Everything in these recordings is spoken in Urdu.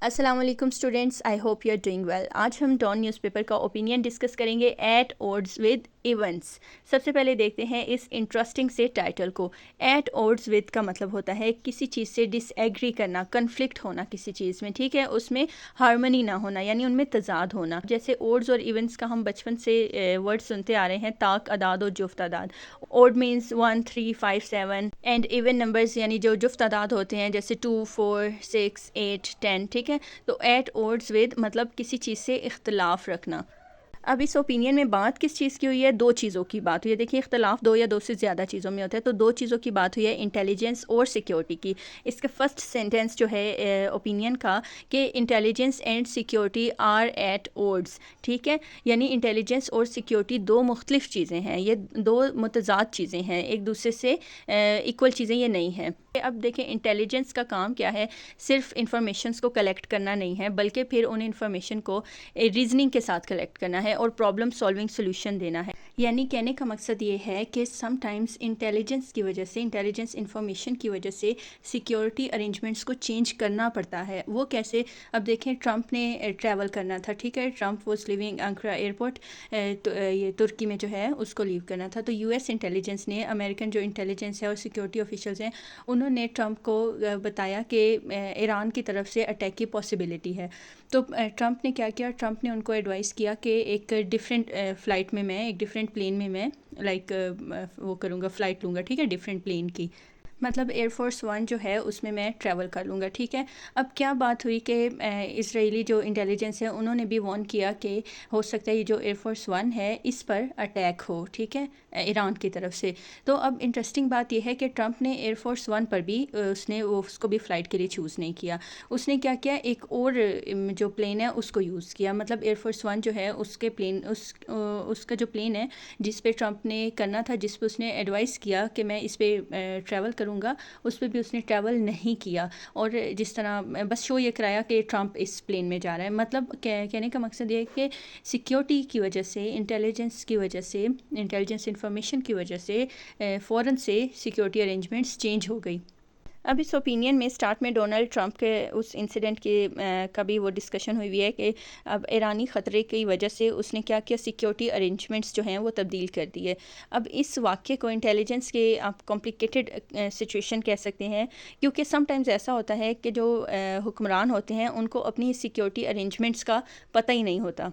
السلام علیکم students, I hope you are doing well. آج ہم ڈان نیوز پیپر کا اوپینین ڈسکس کریں گے، ایٹ اوڈز ود ایونٹس۔ سب سے پہلے دیکھتے ہیں اس انٹرسٹنگ سے ٹائٹل کو۔ ایٹ اوڈز ود کا مطلب ہوتا ہے کسی چیز سے ڈس ایگری کرنا، کنفلکٹ ہونا کسی چیز میں، ٹھیک ہے، اس میں ہارمنی نہ ہونا، یعنی ان میں تضاد ہونا۔ جیسے اوڈز اور ایونٹس کا ہم بچپن سے ورڈ سنتے آ رہے ہیں، طاق، اعداد اور جفت اعداد۔ اوڈ مینس 1 3 5 7 اینڈ ایون نمبرز یعنی جو جفت اعداد ہوتے ہیں جیسے 2 4 6 8 10، ٹھیک ہے۔ تو ایٹ اوڈز ود مطلب کسی چیز سے اختلاف رکھنا۔ اب اس اوپینین میں بات کس چیز کی ہوئی ہے؟ دو چیزوں کی بات ہوئی ہے۔ دیکھیے اختلاف دو یا دو سے زیادہ چیزوں میں ہوتا ہے، تو دو چیزوں کی بات ہوئی ہے، انٹیلیجنس اور سیکیورٹی کی۔ اس کا فرسٹ سینٹینس جو ہے اوپینین کا کہ intelligence and security are at odds, ٹھیک ہے، یعنی انٹیلیجنس اور سیکیورٹی دو مختلف چیزیں ہیں، یہ دو متضاد چیزیں ہیں، ایک دوسرے سے ایکول چیزیں یہ نہیں ہیں۔ اب دیکھیں انٹیلیجنس کا کام کیا ہے؟ صرف انفارمیشنس کو کلیکٹ کرنا نہیں ہے، بلکہ پھر ان انفارمیشن کو ریزننگ کے ساتھ کلیکٹ کرنا ہے اور پرابلم سالونگ سولوشن دینا ہے۔ یعنی کہنے کا مقصد یہ ہے کہ سم ٹائمز انٹیلیجنس کی وجہ سے، انٹیلیجنس انفارمیشن کی وجہ سے سیکیورٹی ارینجمنٹس کو چینج کرنا پڑتا ہے۔ وہ کیسے؟ اب دیکھیں ٹرمپ نے ٹریول کرنا تھا، ٹھیک ہے، ٹرمپ واز لیونگ انکرا ایئرپورٹ، یہ ترکی میں جو ہے اس کو لیو کرنا تھا، تو یو ایس انٹیلیجنس نے، امریکن جو انٹیلیجنس ہے اور سیکیورٹی آفیشلز ہیں، انہوں نے ٹرمپ کو بتایا کہ ایران کی طرف سے اٹیک کی پاسبلٹی ہے۔ تو ٹرمپ نے کیا کیا؟ ٹرمپ نے ان کو ایڈوائز کیا کہ ایک ڈفرینٹ فلائٹ میں ایک ڈفرینٹ پلین میں وہ کروں گا، فلائٹ لوں گا، ٹھیک ہے، ڈفرینٹ پلین کی، مطلب ایئر فورس 1 جو ہے اس میں ٹریول کر لوں گا، ٹھیک ہے۔ اب کیا بات ہوئی کہ اسرائیلی جو انٹیلیجنس ہے انہوں نے بھی وارن کیا کہ ہو سکتا ہے یہ جو ایئر فورس 1 ہے اس پر اٹیک ہو، ٹھیک ہے، ایران کی طرف سے۔ تو اب انٹرسٹنگ بات یہ ہے کہ ٹرمپ نے ایئر فورس 1 پر بھی اس کو بھی فلائٹ کے لیے چوز نہیں کیا۔ اس نے کیا کیا؟ ایک اور جو پلین ہے اس کو یوز کیا، مطلب ایئر فورس 1 جو ہے اس کے پلین، اس کا جو پلین ہے جس پہ ٹرمپ نے کرنا تھا، جس پہ اس نے ایڈوائز کیا کہ میں اس پہ ٹریول کروں گا، اس پہ بھی اس نے ٹریول نہیں کیا، اور جس طرح بس شو یہ کرایا کہ ٹرمپ اس پلین میں جا رہا ہے۔ مطلب کہنے کا مقصد یہ ہے کہ سیکیورٹی کی وجہ سے، انٹیلیجنس کی وجہ سے، انٹیلیجنس انفارمیشن کی وجہ سے فوراً سے سیکیورٹی ارینجمنٹس چینج ہو گئی۔ اب اس اوپینین میں سٹارٹ میں ڈونلڈ ٹرمپ کے اس انسیڈنٹ کی کا بھی وہ ڈسکشن ہوئی ہے کہ اب ایرانی خطرے کی وجہ سے اس نے کیا کیا، سیکیورٹی ارینجمنٹس جو ہیں وہ تبدیل کر دیے۔ اب اس واقعے کو انٹیلیجنس کے آپ کمپلیکیٹڈ سچویشن کہہ سکتے ہیں، کیونکہ سم ٹائمز ایسا ہوتا ہے کہ جو حکمران ہوتے ہیں ان کو اپنی سیکیورٹی ارینجمنٹس کا پتہ ہی نہیں ہوتا۔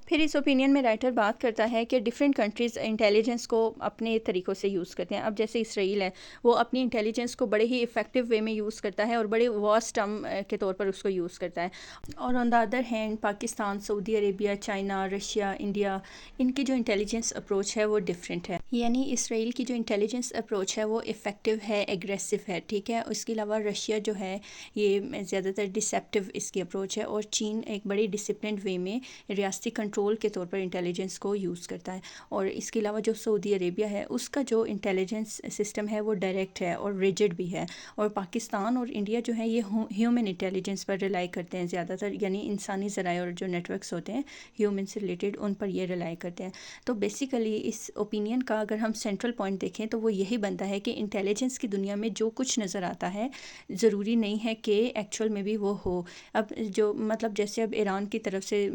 پھر اس اوپینین میں رائٹر بات کرتا ہے کہ ڈفرینٹ کنٹریز انٹیلیجنس کو اپنے طریقوں سے یوز کرتے ہیں۔ اب جیسے اسرائیل ہے، وہ اپنی انٹیلیجنس کو بڑے ہی افیکٹو وے میں یوز کرتا ہے اور بڑے واسٹ ٹرم کے طور پر اس کو یوز کرتا ہے، اور on the other hand Pakistan, Saudi Arabia, China, Russia, India, ان کی جو انٹیلیجنس اپروچ ہے وہ ڈفرینٹ ہے۔ یعنی اسرائیل کی جو انٹیلیجنس اپروچ ہے وہ افیکٹو ہے، ایگریسو ہے، ٹھیک ہے۔ اس کے علاوہ رشیا جو ہے یہ زیادہ تر ڈسیپٹیو اس کی اپروچ ہے، اور چین ایک بڑی ڈسپلنڈ وے میں ریاستی کنٹرول کے طور پر انٹیلیجنس کو یوز کرتا ہے۔ اور اس کے علاوہ جو سعودی عربیہ ہے اس کا جو انٹیلیجنس سسٹم ہے وہ ڈائریکٹ ہے اور ریجڈ بھی ہے، اور پاکستان اور انڈیا جو ہے یہ ہیومن انٹیلیجنس پر ریلائی کرتے ہیں زیادہ تر، یعنی انسانی ذرائع اور جو نیٹ ورکس ہوتے ہیں ہیومن سے ریلیٹڈ ان پر یہ ریلائی کرتے ہیں۔ تو بیسیکلی اس اوپینین کا اگر ہم سینٹرل پوائنٹ دیکھیں تو وہ یہی بنتا ہے کہ انٹیلیجنس کی دنیا میں جو کچھ نظر آتا ہے ضروری نہیں ہے کہ ایکچوئل میں بھی وہ ہو۔ اب جو مطلب جیسے اب ایران کی طرف سے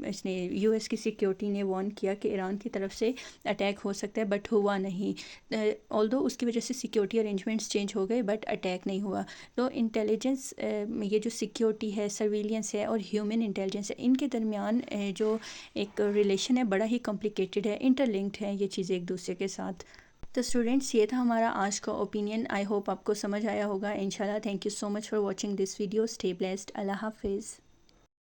اس نے یو ایس کی سیکیورٹی نے وارن کیا کہ ایران کی طرف سے اٹیک ہو سکتا ہے، بٹ ہوا نہیں، آلدو اس کی وجہ سے سیکیورٹی ارینجمنٹس چینج ہو گئے بٹ اٹیک نہیں ہوا۔ تو انٹیلیجنس، یہ جو سیکیورٹی ہے، سرویلینس ہے اور ہیومن انٹیلیجنس ہے، ان کے درمیان جو ایک ریلیشن ہے بڑا ہی کمپلیکیٹڈ ہے، انٹر لنکڈ ہے یہ چیزیں ایک دوسرے کے ساتھ۔ تو اسٹوڈینٹس یہ تھا ہمارا آج کا اوپینین، آئی ہوپ آپ کو سمجھ آیا ہوگا انشاءاللہ۔ Thank you so much for watching this video, stay blessed, اللہ حافظ۔